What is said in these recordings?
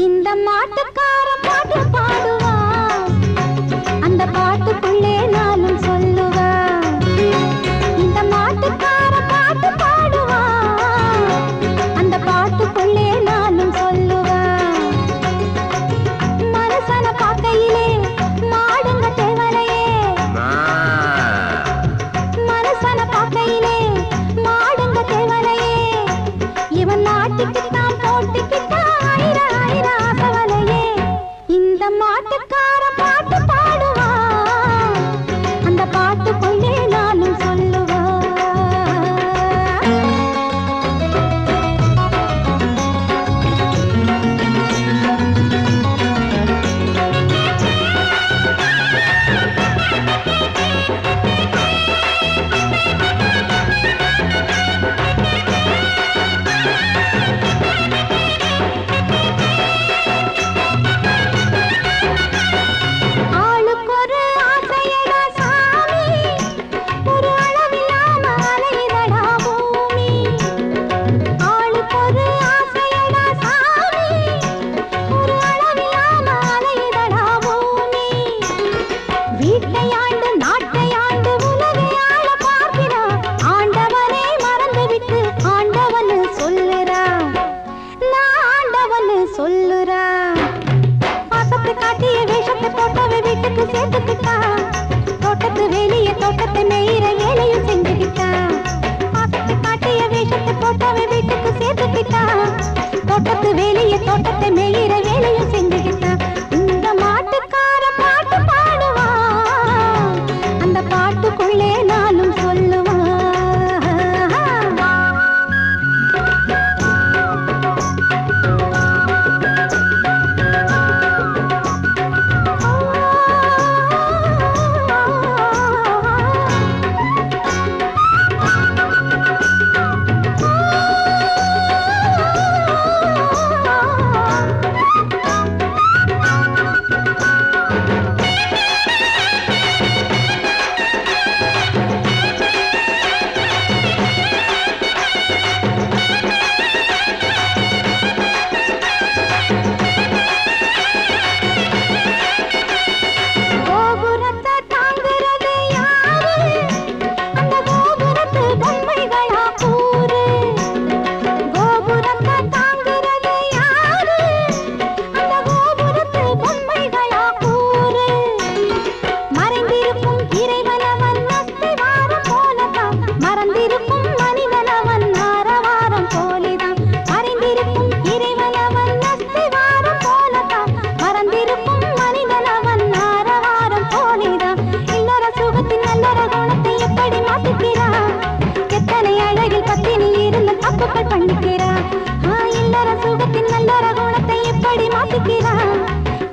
இந்த மாட்டுக்கார பாட்டு பாடுவான், அந்த பாட்டுக்குள்ளே நானும் சொல்லுவேன். இந்த மாட்டுக்கார பாட்டு பாடுவான், அந்த பாட்டுக்குள்ளே நானும் சொல்லுவேன். மனசன பார்க்கையிலே மாடுங்க தேவலையே, மனசன பார்க்கையிலே மாடுங்க தேவலையே. இவன் நாட்டுக்குத்தான் போட்டுக்கிட்டான் இந்த மாட்டுக்கார பாட்டு பாடுவான், அந்த பாட்டுக்குள்ளே நானும் சொல்லுவான். தோட்டத்து வேலிய தோட்டத்தை மேயிற வேலையும் செஞ்சுக்கிட்டான். பாசத்தை காட்டிய வேஷத்தை போட்டவன் வீட்டுக்கு சேர்த்துக்கிட்டான். தோட்டத்து வேலிய தோட்டத்தை மேயிற வேலையும் செஞ்சுக்கிட்டான். இந்த மாட்டுக்கார பாட்டு பாடுவான், அந்த பாட்டுக்குள்ளே நானும் சொல்லுவான்.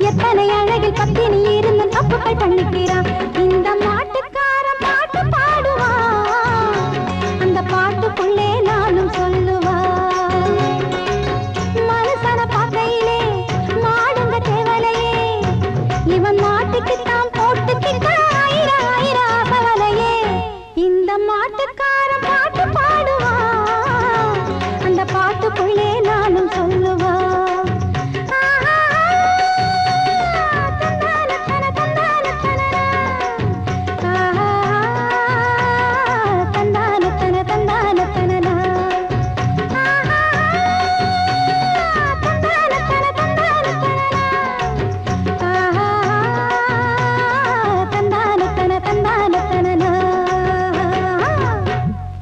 எத்தனை அழகில் பத்தினி இருந்து தப்புகள் பண்ணிக்கிறான்.